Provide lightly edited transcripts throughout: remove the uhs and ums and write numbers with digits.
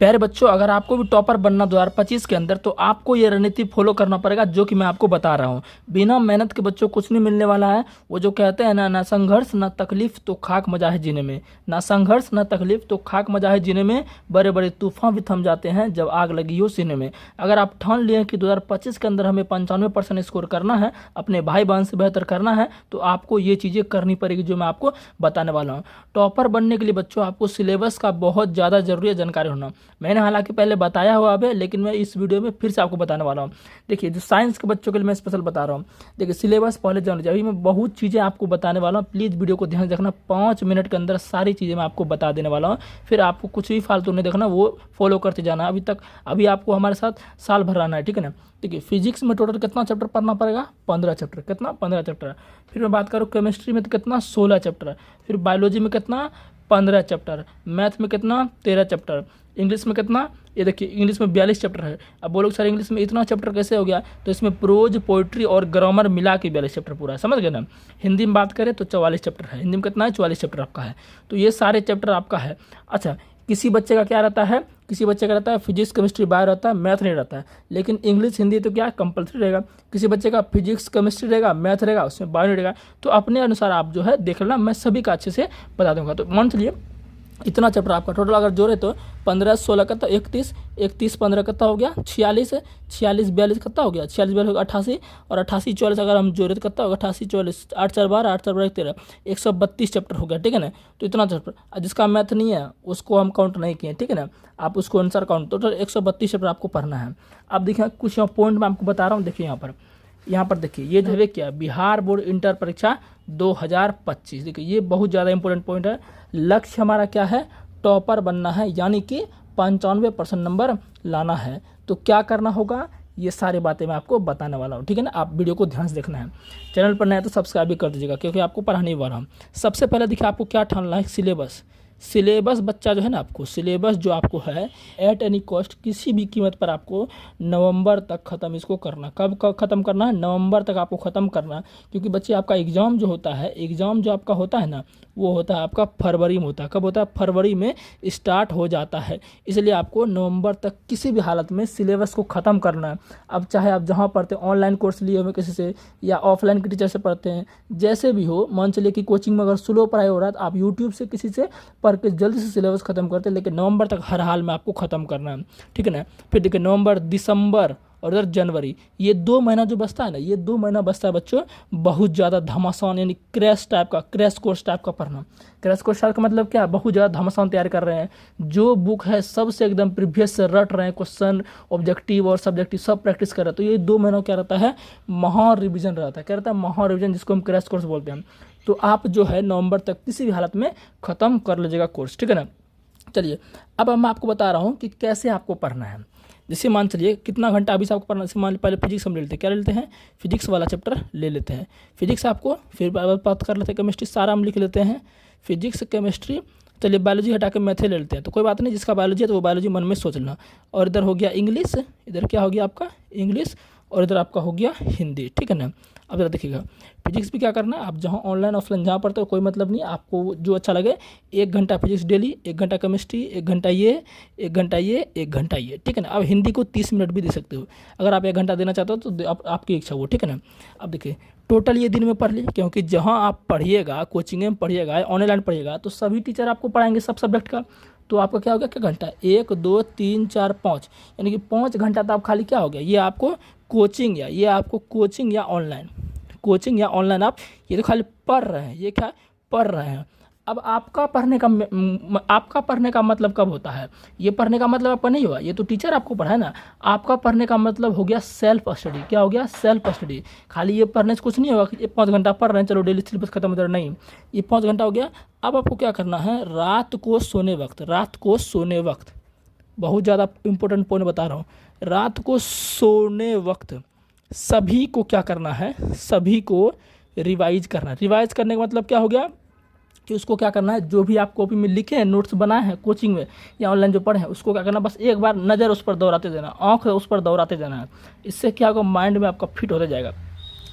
प्यारे बच्चों, अगर आपको भी टॉपर बनना 2025 के अंदर, तो आपको ये रणनीति फॉलो करना पड़ेगा जो कि मैं आपको बता रहा हूँ। बिना मेहनत के बच्चों कुछ नहीं मिलने वाला है। वो जो कहते हैं ना संघर्ष ना तकलीफ तो खाक मजा है जीने में, ना संघर्ष ना तकलीफ तो खाक मजा है जीने में, बड़े बड़े तूफान भी थम जाते हैं जब आग लगी हो सीने में। अगर आप ठान लिए कि 2025 के अंदर हमें 95% स्कोर करना है, अपने भाई बहन से बेहतर करना है, तो आपको ये चीज़ें करनी पड़ेगी जो मैं आपको बताने वाला हूँ। टॉपर बनने के लिए बच्चों आपको सिलेबस का बहुत ज़्यादा जरूरी है जानकारी होना। मैंने हालांकि पहले बताया हुआ है, लेकिन मैं इस वीडियो में फिर से आपको बताने वाला हूँ। देखिए, जो साइंस के बच्चों के लिए मैं स्पेशल बता रहा हूँ। देखिए, सिलेबस पहले जान लीजिए। अभी मैं बहुत चीज़ें आपको बताने वाला हूँ, प्लीज़ वीडियो को ध्यान से देखना। 5 मिनट के अंदर सारी चीज़ें मैं आपको बता देने वाला हूँ। फिर आपको कुछ भी फालतू नहीं देखना, वो फॉलो करते जाना। अभी आपको हमारे साथ साल भर रहना है, ठीक है ना। देखिए, फिजिक्स में टोटल कितना चैप्टर पढ़ना पड़ेगा? 15 चैप्टर। कितना? 15 चैप्टर। फिर मैं बात करूँ केमिस्ट्री में तो कितना? 16 चैप्टर। फिर बायोलॉजी में कितना? 15 चैप्टर। मैथ में कितना? 13 चैप्टर। इंग्लिश में कितना? ये देखिए, इंग्लिश में 42 चैप्टर है। अब बोलो सर इंग्लिश में इतना चैप्टर कैसे हो गया? तो इसमें प्रोज, पोइट्री और ग्रामर मिला के 42 चैप्टर पूरा है, समझ गए ना। हिंदी में बात करें तो 44 चैप्टर है। हिंदी में कितना है? 44 चैप्टर आपका है। तो ये सारे चैप्टर आपका है। अच्छा, किसी बच्चे का क्या रहता है? किसी बच्चे का रहता है फिजिक्स, केमिस्ट्री, बायो रहता है, मैथ नहीं रहता है। लेकिन इंग्लिश, हिंदी तो क्या कंपलसरी रहेगा। किसी बच्चे का फिजिक्स, केमिस्ट्री रहेगा, मैथ रहेगा, उसमें बायो नहीं रहेगा। तो अपने अनुसार आप जो है देख लेना, मैं सभी का अच्छे से बता दूंगा। तो मान चलिए इतना चैप्टर आपका टोटल अगर जोड़े तो 15 16 कितना? 31 31 15 कितना हो गया? 46 46 42 कितना हो गया? 46 42 88 और 88 44 अगर हम जोड़े तो कितना होगा? 88 44 8 4 12 8 4 12 13 132 चैप्टर हो गया, ठीक है ना। तो इतना चैप्टर, जिसका मैथ नहीं है उसको हम काउंट नहीं किए, ठीक है ना। आप उसको अनुसार काउंट, टोटल 132 चैप्टर आपको पढ़ना है। अब देखिए कुछ पॉइंट मैं आपको बता रहा हूँ। देखिए यहाँ पर देखिए, ये जो है क्या, बिहार बोर्ड इंटर परीक्षा 2025। देखिए, ये बहुत ज़्यादा इंपॉर्टेंट पॉइंट है। लक्ष्य हमारा क्या है? टॉपर बनना है, यानी कि 95% नंबर लाना है। तो क्या करना होगा, ये सारी बातें मैं आपको बताने वाला हूँ, ठीक है ना। आप वीडियो को ध्यान से देखना है। चैनल पर नया है तो सब्सक्राइब भी कर दीजिएगा, क्योंकि आपको पढ़ाने वाला हूँ। सबसे पहले देखिए, आपको क्या ठानना है? सिलेबस बच्चा जो है ना, आपको सिलेबस जो आपको है एट एनी कॉस्ट, किसी भी कीमत पर आपको नवंबर तक ख़त्म इसको करना। कब ख़त्म करना है? नवंबर तक आपको ख़त्म करना। क्योंकि बच्चे आपका एग्ज़ाम जो होता है, एग्ज़ाम जो आपका होता है ना, वो होता है आपका फरवरी में होता है। कब होता है? फरवरी में स्टार्ट हो जाता है। इसलिए आपको नवंबर तक किसी भी हालत में सिलेबस को ख़त्म करना है। अब चाहे आप जहाँ पढ़ते हैं, ऑनलाइन कोर्स लिए हुए किसी से या ऑफलाइन के टीचर से पढ़ते हैं, जैसे भी हो, मान चलिए कि कोचिंग में अगर स्लो पढ़ाई हो रहा है तो आप यूट्यूब से किसी से पढ़ के जल्दी से सिलेबस खत्म करते हैं। लेकिन नवंबर तक हर हाल में आपको खत्म करना है, ठीक है ना। फिर देखिए, नवंबर, दिसंबर और इधर जनवरी, ये 2 महीना जो बचता है ना, ये 2 महीना बचता है बच्चों, बहुत ज़्यादा घमासान, यानी क्रैश कोर्स टाइप का पढ़ना। क्रैश कोर्स टाइप का मतलब क्या? बहुत ज़्यादा घमासान तैयार कर रहे हैं। जो बुक है सबसे एकदम प्रीवियस से रट रहे हैं, क्वेश्चन, ऑब्जेक्टिव और सब्जेक्टिव सब प्रैक्टिस कर रहे हैं। तो ये 2 महीनों क्या रहता है? महा रिविजन रहता है। क्या रहता है? महा रिविजन, जिसको हम क्रैश कोर्स बोलते हैं। तो आप जो है नवंबर तक किसी भी हालत में ख़त्म कर लीजिएगा कोर्स, ठीक है ना। चलिए, अब मैं आपको बता रहा हूँ कि कैसे आपको पढ़ना है। जैसे मान चलिए कितना घंटा अभी से आपको पढ़ना। जैसे मान पहले फिजिक्स हम ले लेते हैं। क्या ले लेते हैं? फिजिक्स वाला चैप्टर ले लेते हैं। फिजिक्स आपको फिर बात कर लेते हैं। केमिस्ट्री सारा हम लिख लेते हैं, फिजिक्स, केमिस्ट्री। चलिए, बायोलॉजी हटा के मैथ ले लेते हैं। तो कोई बात नहीं, जिसका बायोलॉजी है तो वो बायोलॉजी मन में सोच लेना। और इधर हो गया इंग्लिश, इधर क्या हो गया आपका? इंग्लिश, और इधर आपका हो गया हिंदी, ठीक है ना। अब जरा देखिएगा, फिजिक्स भी क्या करना है, आप जहाँ ऑनलाइन ऑफलाइन जहाँ पढ़ते हो कोई मतलब नहीं, आपको जो अच्छा लगे। 1 घंटा फिजिक्स डेली, 1 घंटा केमिस्ट्री, 1 घंटा ये, 1 घंटा ये, 1 घंटा ये, ठीक है ना। अब हिंदी को 30 मिनट भी दे सकते हो। अगर आप 1 घंटा देना चाहते हो तो आपकी इच्छा हो, ठीक है ना। अब देखिए, टोटल ये दिन में पढ़ ली, क्योंकि जहाँ आप पढ़िएगा, कोचिंग में पढ़िएगा, ऑनलाइन पढ़िएगा, तो सभी टीचर आपको पढ़ाएंगे सब सब्जेक्ट का। तो आपका क्या हो गया? क्या घंटा? 1 2 3 4 5, यानी कि 5 घंटा तो आप खाली क्या हो गया? ये आपको कोचिंग या ऑनलाइन आप ये तो खाली पढ़ रहे हैं। ये क्या? पढ़ रहे हैं। अब आपका पढ़ने का मतलब कब होता है? ये पढ़ने का मतलब आपका नहीं हुआ, ये तो टीचर आपको पढ़ा है ना। आपका पढ़ने का मतलब हो गया सेल्फ स्टडी। क्या हो गया? Self study. खाली ये पढ़ने से कुछ नहीं होगा कि 5 घंटा पढ़ रहे हैं, चलो डेली सिलेबस खत्म हो जाए, नहीं। ये 5 घंटा हो गया। अब आपको क्या करना है? रात को सोने वक्त, बहुत ज़्यादा इंपॉर्टेंट पॉइंट बता रहा हूँ। रात को सोने वक्त सभी को क्या करना है? सभी को रिवाइज करना है। रिवाइज करने का मतलब क्या हो गया कि उसको क्या करना है? जो भी आप कॉपी में लिखे हैं, नोट्स बनाए हैं कोचिंग में या ऑनलाइन जो पढ़े हैं, उसको क्या करना? बस एक बार नज़र उस पर दौड़ाते देना, आँख उस पर दौड़ाते जाना है। इससे क्या होगा? माइंड में आपका फिट होता जाएगा।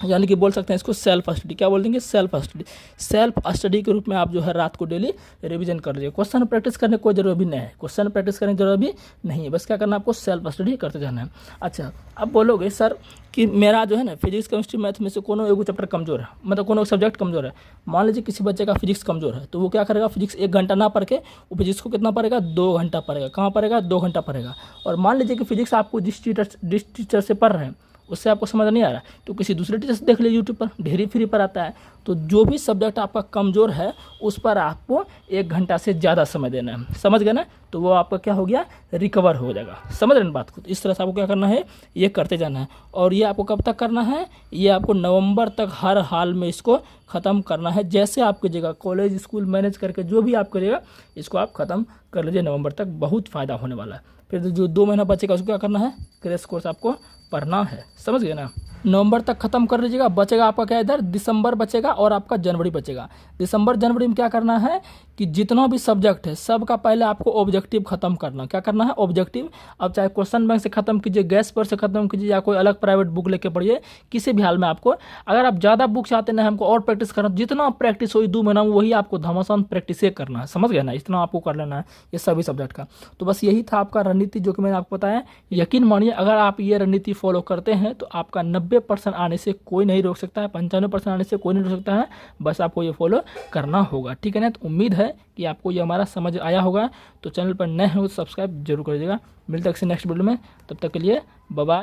यानी कि बोल सकते हैं इसको सेल्फ स्टडी। क्या बोल देंगे? Self study. सेल्फ स्टडी के रूप में आप जो है रात को डेली रिवीजन कर लीजिए। क्वेश्चन प्रैक्टिस करने की कोई जरूरत भी नहीं है, क्वेश्चन प्रैक्टिस करने की जरूरत भी नहीं है, बस क्या करना है आपको? सेल्फ स्टडी करते जाना है। अच्छा, अब बोलोगे सर कि मेरा जो है ना फिजिक्स केमिस्ट्री मैथ में से कोनो एगो चैप्टर कमजोर है, मतलब कोनो सब्जेक्ट कमजोर है। मान लीजिए किसी बच्चे का फिजिक्स कमजोर है, तो वो क्या करेगा? फिजिक्स 1 घंटा ना पढ़ के वो फिजिक्स को कितना पढ़ेगा? 2 घंटा पढ़ेगा। कहाँ पढ़ेगा? 2 घंटा पढ़ेगा। और मान लीजिए कि फिजिक्स आपको जिस टीचर से पढ़ रहे हैं उससे आपको समझ नहीं आ रहा, तो किसी दूसरे टीचर से देख लीजिए, यूट्यूब पर ढेरी फ्री पर आता है। तो जो भी सब्जेक्ट आपका कमज़ोर है उस पर आपको 1 घंटा से ज़्यादा समय देना है, समझ गए ना? तो वो आपका क्या हो गया? रिकवर हो जाएगा। समझ रहे हैं बात को? इस तरह से आपको क्या करना है? ये करते जाना है। और ये आपको कब तक करना है? ये आपको नवंबर तक हर हाल में इसको ख़त्म करना है। जैसे आप कीजिएगा, कॉलेज स्कूल मैनेज करके जो भी आप करिएगा इसको आप ख़त्म कर लीजिए नवंबर तक, बहुत फ़ायदा होने वाला है। फिर जो 2 महीना बचेगा उसको क्या करना है? क्रैश कोर्स आपको पढ़ना है, समझ गए ना? नवंबर तक खत्म कर लीजिएगा। बचेगा आपका क्या? इधर दिसंबर बचेगा और आपका जनवरी बचेगा। दिसंबर जनवरी में क्या करना है कि जितना भी सब्जेक्ट है सबका पहले आपको ऑब्जेक्टिव खत्म करना। क्या करना है? ऑब्जेक्टिव। अब चाहे क्वेश्चन बैंक से खत्म कीजिए, गैस पर से खत्म कीजिए, या कोई अलग प्राइवेट बुक लेके पढ़िए, किसी भी हाल में आपको, अगर आप ज़्यादा बुक चाहते हैं हमको और प्रैक्टिस करना, जितना प्रैक्टिस हो 2 महीना में वही आपको घमासान प्रैक्टिस करना है, समझ गए ना? इतना आपको कर लेना है ये सभी सब्जेक्ट का। तो बस यही था आपका रणनीति जो कि मैंने आपको बताया। यकीन मानिए अगर आप ये रणनीति फॉलो करते हैं तो आपका 90% आने से कोई नहीं रोक सकता है, 95% आने से कोई नहीं रोक सकता है। बस आपको ये फॉलो करना होगा, ठीक है ना? तो उम्मीद है कि आपको ये हमारा समझ आया होगा। तो चैनल पर नए हो तो सब्सक्राइब जरूर कर दीजिएगा। मिलते हैं नेक्स्ट वीडियो में, तब तक के लिए बाय बाय।